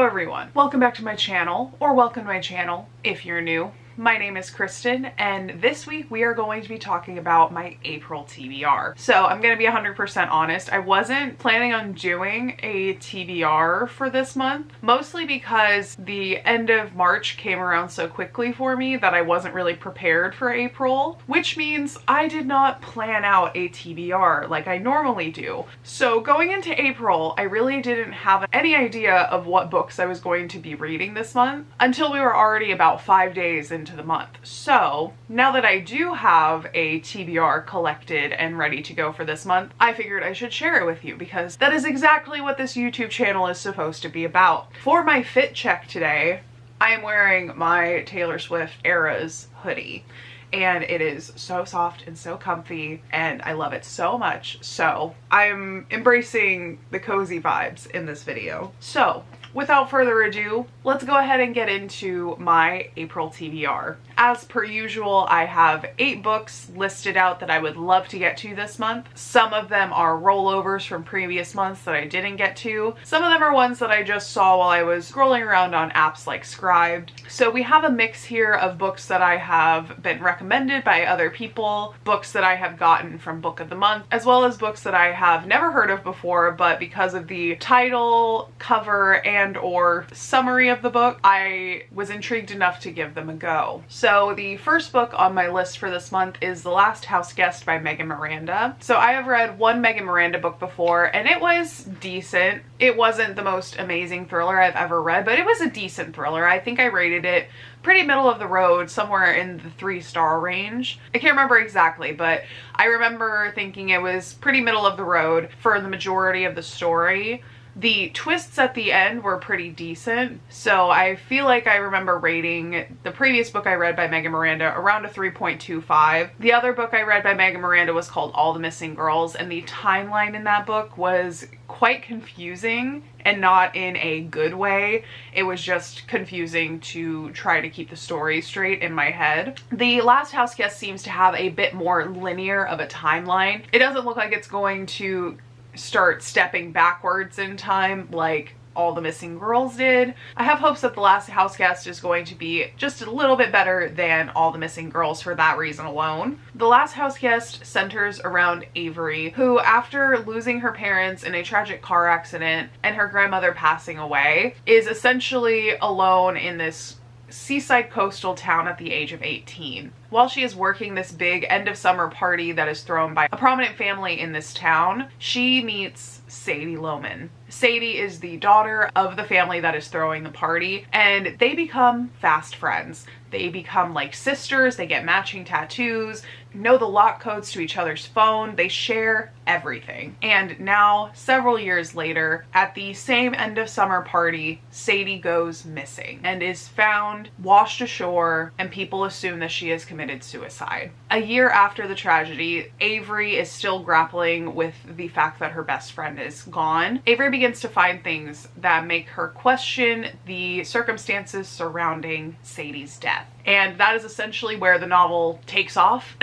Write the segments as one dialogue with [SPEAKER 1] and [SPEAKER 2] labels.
[SPEAKER 1] everyone, welcome back to my channel, or welcome to my channel if you're new. My name is Kristen, and this week we are going to be talking about my April TBR. So I'm going to be 100% honest, I wasn't planning on doing a TBR for this month, mostly because the end of March came around so quickly for me that I wasn't really prepared for April, which means I did not plan out a TBR like I normally do. So going into April, I really didn't have any idea of what books I was going to be reading this month until we were already about 5 days into the month. So now that I do have a TBR collected and ready to go for this month, I figured I should share it with you because that is exactly what this YouTube channel is supposed to be about. For my fit check today, I am wearing my Taylor Swift Eras hoodie. And it is so soft and so comfy and I love it so much. So I'm embracing the cozy vibes in this video. So without further ado, let's go ahead and get into my April TBR. As per usual, I have 8 books listed out that I would love to get to this month. Some of them are rollovers from previous months that I didn't get to. Some of them are ones that I just saw while I was scrolling around on apps like Scribd. So we have a mix here of books that I have been recommended by other people, books that I have gotten from Book of the Month, as well as books that I have never heard of before, but because of the title, cover, and or summary of the book, I was intrigued enough to give them a go. So the first book on my list for this month is The Last House Guest by Megan Miranda. So I have read one Megan Miranda book before and it was decent. It wasn't the most amazing thriller I've ever read, but it was a decent thriller. I think I rated it pretty middle of the road, somewhere in the 3-star range. I can't remember exactly, but I remember thinking it was pretty middle of the road for the majority of the story. The twists at the end were pretty decent, so I feel like I remember rating the previous book I read by Megan Miranda around a 3.25. The other book I read by Megan Miranda was called All the Missing Girls, and the timeline in that book was quite confusing, and not in a good way. It was just confusing to try to keep the story straight in my head. The Last House Guest seems to have a bit more linear of a timeline. It doesn't look like it's going to start stepping backwards in time like All the Missing Girls did. I have hopes that The Last House Guest is going to be just a little bit better than All the Missing Girls for that reason alone. The Last House Guest centers around Avery, who after losing her parents in a tragic car accident and her grandmother passing away, is essentially alone in this seaside coastal town at the age of 18. While she is working this big end of summer party that is thrown by a prominent family in this town, she meets Sadie Lohman. Sadie is the daughter of the family that is throwing the party, and they become fast friends. They become like sisters, they get matching tattoos, know the lock codes to each other's phone, they share everything. And now, several years later, at the same end of summer party, Sadie goes missing and is found washed ashore, and people assume that she has committed suicide. A year after the tragedy, Avery is still grappling with the fact that her best friend is gone. Avery begins to find things that make her question the circumstances surrounding Sadie's death. And that is essentially where the novel takes off.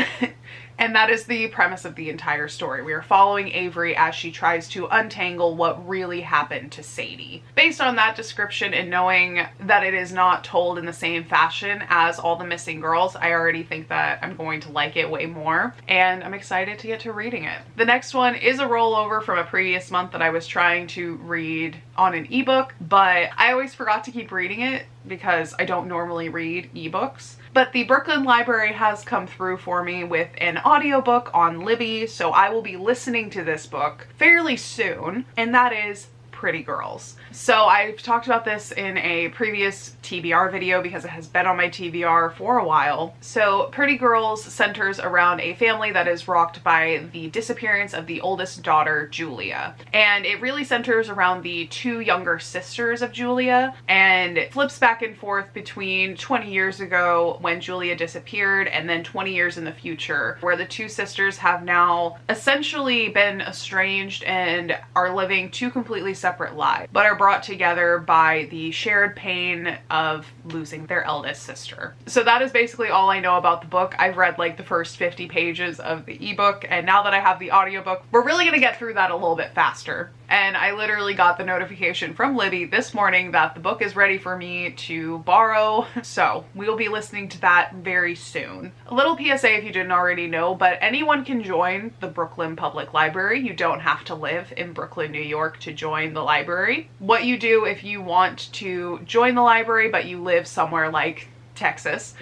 [SPEAKER 1] And that is the premise of the entire story. We are following Avery as she tries to untangle what really happened to Sadie. Based on that description and knowing that it is not told in the same fashion as All the Missing Girls, I already think that I'm going to like it way more, and I'm excited to get to reading it. The next one is a rollover from a previous month that I was trying to read on an ebook, but I always forgot to keep reading it because I don't normally read ebooks. But the Brooklyn Library has come through for me with an audiobook on Libby, so I will be listening to this book fairly soon, and that is Pretty Girls. So I've talked about this in a previous TBR video because it has been on my TBR for a while. So Pretty Girls centers around a family that is rocked by the disappearance of the oldest daughter, Julia. And it really centers around the 2 younger sisters of Julia, and it flips back and forth between 20 years ago when Julia disappeared and then 20 years in the future, where the 2 sisters have now essentially been estranged and are living 2 completely separate separate lives, but are brought together by the shared pain of losing their eldest sister. So that is basically all I know about the book. I've read like the first 50 pages of the ebook, and now that I have the audiobook, we're really gonna get through that a little bit faster. And I literally got the notification from Libby this morning that the book is ready for me to borrow, so we'll be listening to that very soon. A little PSA if you didn't already know, but anyone can join the Brooklyn Public Library. You don't have to live in Brooklyn, New York to join the library. What you do if you want to join the library but you live somewhere like Texas,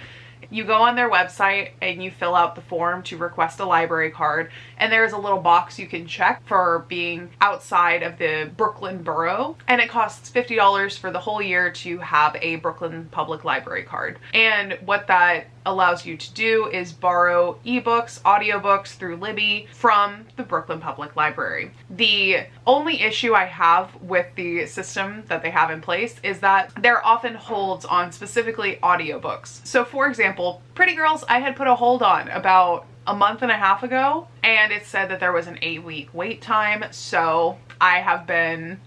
[SPEAKER 1] you go on their website and you fill out the form to request a library card, and there's a little box you can check for being outside of the Brooklyn borough, and it costs $50 for the whole year to have a Brooklyn Public Library card. And what that allows you to do is borrow ebooks, audiobooks through Libby from the Brooklyn Public Library. The only issue I have with the system that they have in place is that there are often holds on specifically audiobooks. So for example, Pretty Girls I had put a hold on about a month and a half ago, and it said that there was an 8-week wait time. So I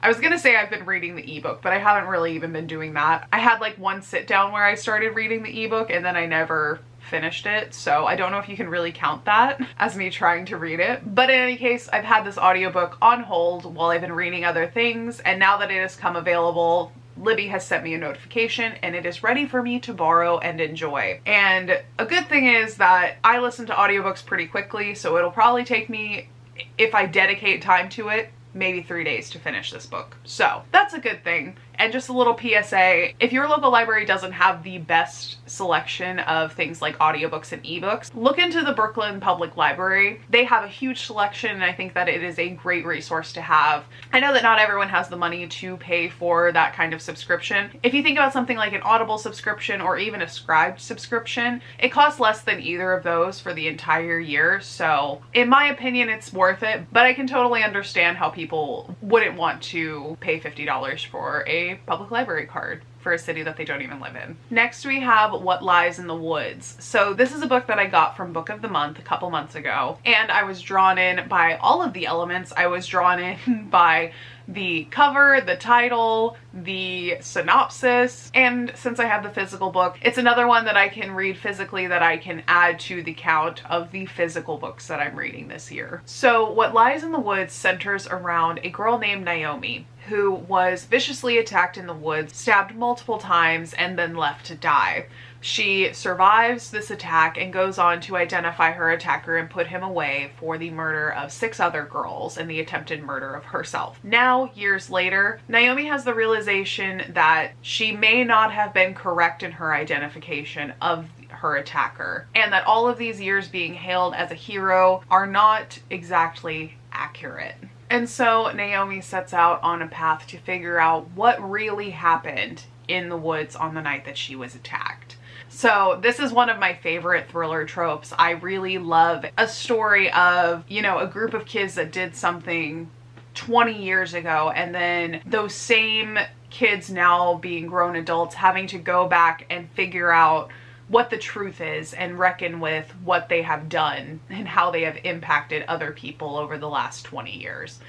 [SPEAKER 1] was gonna say I've been reading the ebook, but I haven't really even been doing that. I had like one sit down where I started reading the ebook and then I never finished it, so I don't know if you can really count that as me trying to read it. But in any case, I've had this audiobook on hold while I've been reading other things, and now that it has come available, Libby has sent me a notification and it is ready for me to borrow and enjoy. And a good thing is that I listen to audiobooks pretty quickly, so it'll probably take me, if I dedicate time to it, maybe 3 days to finish this book. So that's a good thing. And just a little PSA, if your local library doesn't have the best selection of things like audiobooks and ebooks, look into the Brooklyn Public Library. They have a huge selection, and I think that it is a great resource to have. I know that not everyone has the money to pay for that kind of subscription. If you think about something like an Audible subscription or even a Scribd subscription, it costs less than either of those for the entire year. So in my opinion, it's worth it, but I can totally understand how people wouldn't want to pay $50 for a public library card for a city that they don't even live in. Next we have What Lies in the Woods. So this is a book that I got from Book of the Month a couple months ago, and I was drawn in by all of the elements. I was drawn in by the cover, the title, the synopsis, and since I have the physical book, it's another one that I can read physically that I can add to the count of the physical books that I'm reading this year. So What Lies in the Woods centers around a girl named Naomi who was viciously attacked in the woods, stabbed multiple times, and then left to die. She survives this attack and goes on to identify her attacker and put him away for the murder of 6 other girls and the attempted murder of herself. Now, years later, Naomi has the realization that she may not have been correct in her identification of her attacker, and that all of these years being hailed as a hero are not exactly accurate. And so Naomi sets out on a path to figure out what really happened in the woods on the night that she was attacked. So this is one of my favorite thriller tropes. I really love a story of, you know, a group of kids that did something 20 years ago, and then those same kids now being grown adults having to go back and figure out what the truth is and reckon with what they have done and how they have impacted other people over the last 20 years.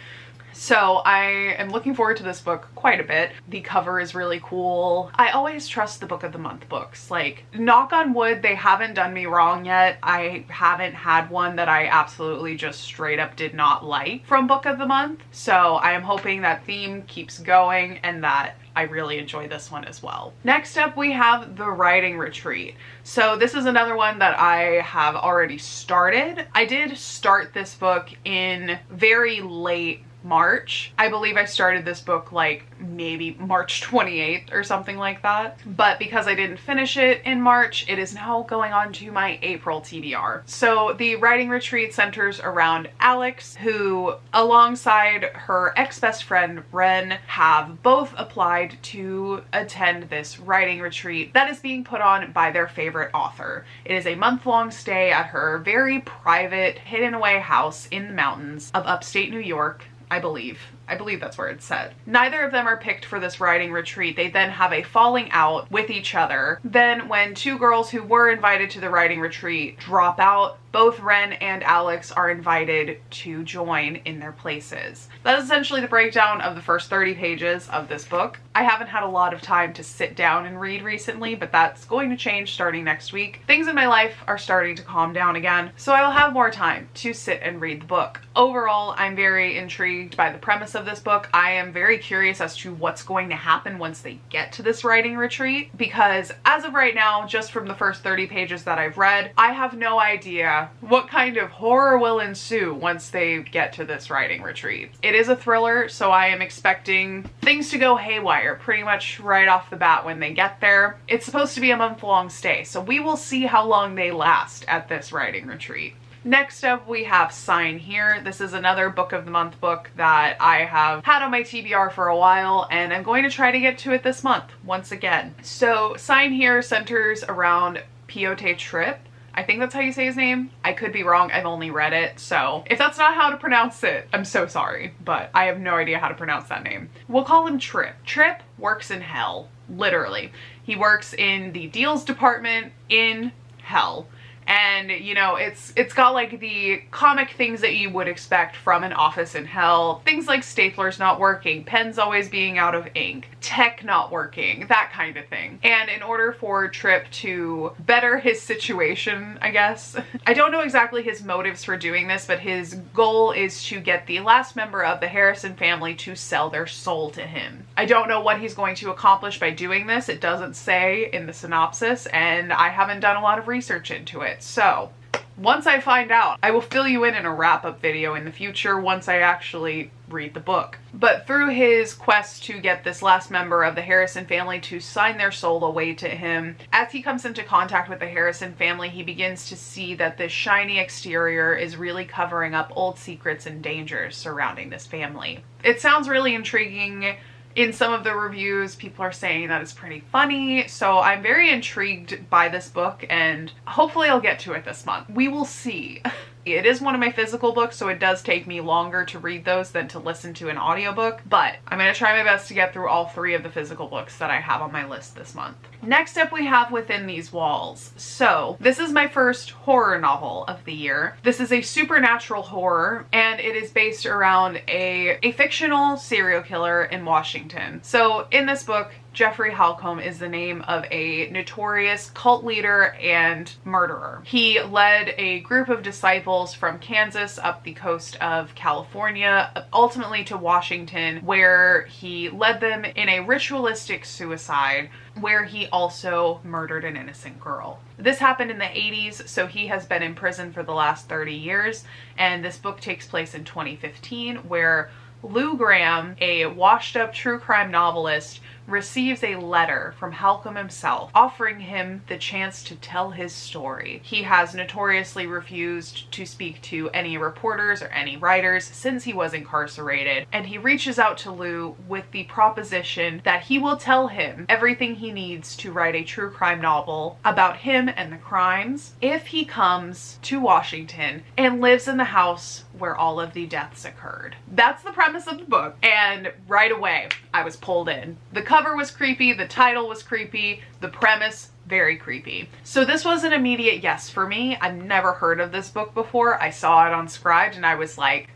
[SPEAKER 1] So I am looking forward to this book quite a bit. The cover is really cool. I always trust the Book of the Month books. Like, knock on wood, they haven't done me wrong yet. I haven't had one that I absolutely just straight up did not like from Book of the Month. So I am hoping that theme keeps going and that I really enjoy this one as well. Next up, we have The Writing Retreat. So this is another one that I have already started. I did start this book in very late March. I believe I started this book like maybe March 28th or something like that. But because I didn't finish it in March, it is now going on to my April TBR. So the writing retreat centers around Alex, who alongside her ex-best friend Ren have both applied to attend this writing retreat that is being put on by their favorite author. It is a month-long stay at her very private, hidden away house in the mountains of upstate New York. I believe that's where it's said. Neither of them are picked for this riding retreat. They then have a falling out with each other. Then when two girls who were invited to the riding retreat drop out, both Ren and Alex are invited to join in their places. That is essentially the breakdown of the first 30 pages of this book. I haven't had a lot of time to sit down and read recently, but that's going to change starting next week. Things in my life are starting to calm down again, so I will have more time to sit and read the book. Overall, I'm very intrigued by the premise of this book. I am very curious as to what's going to happen once they get to this riding retreat, because as of right now, just from the first 30 pages that I've read, I have no idea what kind of horror will ensue once they get to this riding retreat. It is a thriller, so I am expecting things to go haywire pretty much right off the bat when they get there. It's supposed to be a month-long stay, so we will see how long they last at this riding retreat. Next up, we have Sign Here. This is another book of the month book that I have had on my TBR for a while, and I'm going to try to get to it this month once again. So Sign Here centers around Piotr Tripp. I think that's how you say his name. I could be wrong. I've only read it. So if that's not how to pronounce it, I'm so sorry, but I have no idea how to pronounce that name. We'll call him Tripp. Tripp works in hell, literally. He works in the deals department in hell. And, you know, it's got like the comic things that you would expect from an office in hell. Things like staplers not working, pens always being out of ink, tech not working, that kind of thing. And in order for Tripp to better his situation, I guess, I don't know exactly his motives for doing this, but his goal is to get the last member of the Harrison family to sell their soul to him. I don't know what he's going to accomplish by doing this. It doesn't say in the synopsis, and I haven't done a lot of research into it. So once I find out, I will fill you in a wrap-up video in the future once I actually read the book. But through his quest to get this last member of the Harrison family to sign their soul away to him, as he comes into contact with the Harrison family, he begins to see that this shiny exterior is really covering up old secrets and dangers surrounding this family. It sounds really intriguing. In some of the reviews, people are saying that it's pretty funny, so I'm very intrigued by this book, and hopefully I'll get to it this month. We will see. It is one of my physical books, so it does take me longer to read those than to listen to an audiobook, but I'm going to try my best to get through all 3 of the physical books that I have on my list this month. Next up, we have Within These Walls. So this is my first horror novel of the year. This is a supernatural horror, and it is based around a fictional serial killer in Washington. So in this book, Jeffrey Holcomb is the name of a notorious cult leader and murderer. He led a group of disciples from Kansas up the coast of California, ultimately to Washington, where he led them in a ritualistic suicide where he also murdered an innocent girl. This happened in the 80s, so he has been in prison for the last 30 years, and this book takes place in 2015, where Lou Graham, a washed-up true crime novelist, receives a letter from Holcomb himself offering him the chance to tell his story. He has notoriously refused to speak to any reporters or any writers since he was incarcerated, and he reaches out to Lou with the proposition that he will tell him everything he needs to write a true crime novel about him and the crimes if he comes to Washington and lives in the house where all of the deaths occurred. That's the premise of the book, and right away I was pulled in. The cover was creepy, the title was creepy, the premise very creepy. So this was an immediate yes for me. I've never heard of this book before. I saw it on Scribd and I was like,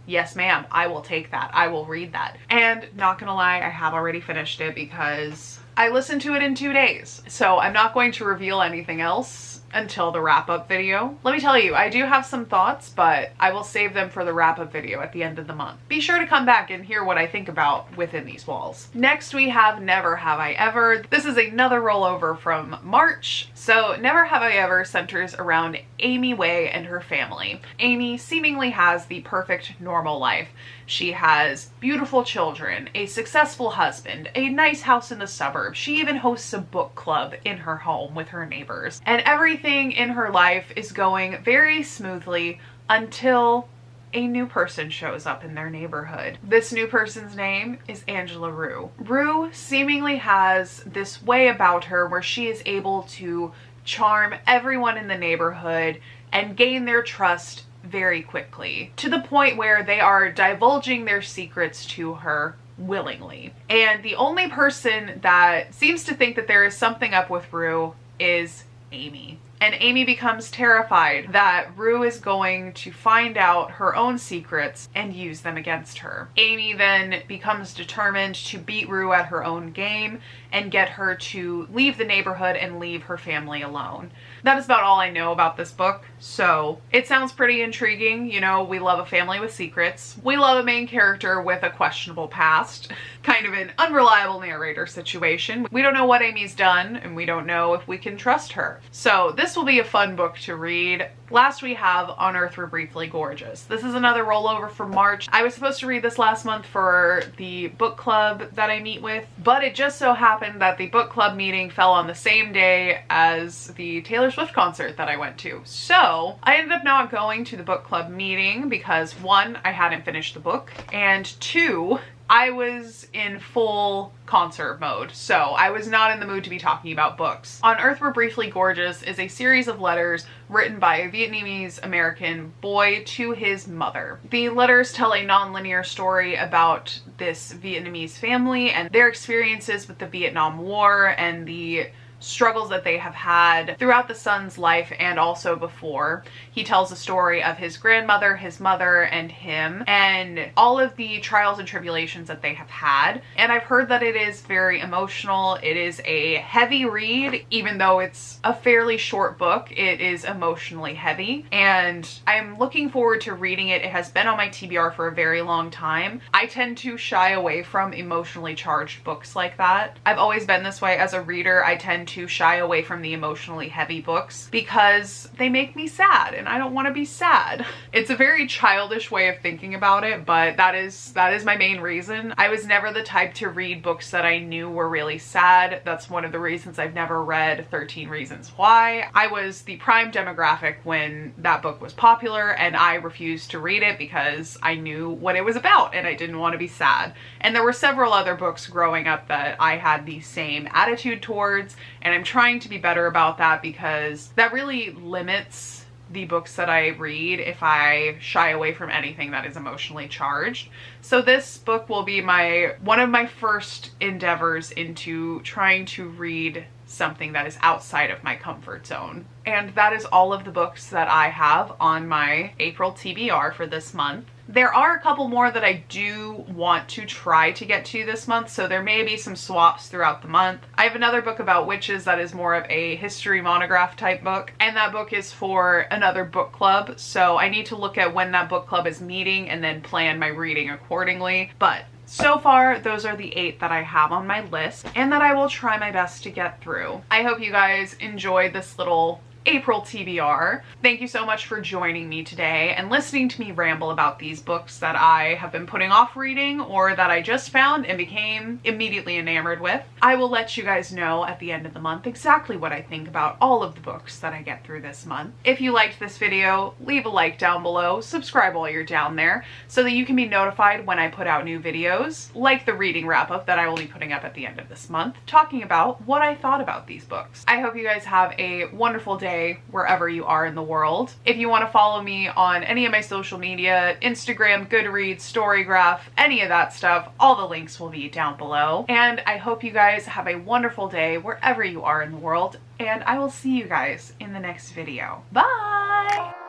[SPEAKER 1] yes ma'am, I will take that. I will read that. And not gonna lie, I have already finished it because I listened to it in 2 days. So I'm not going to reveal anything else until the wrap-up video. Let me tell you, I do have some thoughts, but I will save them for the wrap-up video at the end of the month. Be sure to come back and hear what I think about Within These Walls. Next, we have Never Have I Ever. This is another rollover from March. So Never Have I Ever centers around Amy Way and her family. Amy seemingly has the perfect normal life. She has beautiful children, a successful husband, a nice house in the suburbs. She even hosts a book club in her home with her neighbors. And everything in her life is going very smoothly until a new person shows up in their neighborhood. This new person's name is Angela Rue. Rue seemingly has this way about her where she is able to charm everyone in the neighborhood and gain their trust very quickly, to the point where they are divulging their secrets to her willingly. And the only person that seems to think that there is something up with Rue is Amy. And Amy becomes terrified that Rue is going to find out her own secrets and use them against her. Amy then becomes determined to beat Rue at her own game and get her to leave the neighborhood and leave her family alone. That is about all I know about this book, so it sounds pretty intriguing. You know, we love a family with secrets. We love a main character with a questionable past. Kind of an unreliable narrator situation. We don't know what Amy's done, and we don't know if we can trust her. So this will be a fun book to read. Last we have On Earth We're Briefly Gorgeous. This is another rollover from March. I was supposed to read this last month for the book club that I meet with, but it just so happened that the book club meeting fell on the same day as the Taylor Swift concert that I went to. So I ended up not going to the book club meeting because 1, I hadn't finished the book, and 2, I was in full concert mode, so I was not in the mood to be talking about books. On Earth We're Briefly Gorgeous is a series of letters written by a Vietnamese American boy to his mother. The letters tell a non-linear story about this Vietnamese family and their experiences with the Vietnam War and the struggles that they have had throughout the son's life and also before. He tells the story of his grandmother, his mother, and him, and all of the trials and tribulations that they have had. And I've heard that it is very emotional. It is a heavy read. Even though it's a fairly short book, it is emotionally heavy, and I'm looking forward to reading it. It has been on my TBR for a very long time. I tend to shy away from emotionally charged books like that. I've always been this way as a reader. I tend to shy away from the emotionally heavy books because they make me sad, and I don't want to be sad. It's a very childish way of thinking about it, but that is my main reason. I was never the type to read books that I knew were really sad. That's one of the reasons I've never read 13 Reasons Why. I was the prime demographic when that book was popular, and I refused to read it because I knew what it was about and I didn't want to be sad. And there were several other books growing up that I had the same attitude towards, and I'm trying to be better about that because that really limits the books that I read if I shy away from anything that is emotionally charged. So this book will be one of my first endeavors into trying to read something that is outside of my comfort zone. And that is all of the books that I have on my April TBR for this month. There are a couple more that I do want to try to get to this month, so there may be some swaps throughout the month. I have another book about witches that is more of a history monograph type book, and that book is for another book club, so I need to look at when that book club is meeting and then plan my reading accordingly. But so far, those are the 8 that I have on my list and that I will try my best to get through. I hope you guys enjoyed this little April TBR. Thank you so much for joining me today and listening to me ramble about these books that I have been putting off reading or that I just found and became immediately enamored with. I will let you guys know at the end of the month exactly what I think about all of the books that I get through this month. If you liked this video, leave a like down below, subscribe while you're down there so that you can be notified when I put out new videos, like the reading wrap-up that I will be putting up at the end of this month, talking about what I thought about these books. I hope you guys have a wonderful day wherever you are in the world. If you want to follow me on any of my social media, Instagram, Goodreads, StoryGraph, any of that stuff, all the links will be down below. And I hope you guys have a wonderful day wherever you are in the world, and I will see you guys in the next video. Bye!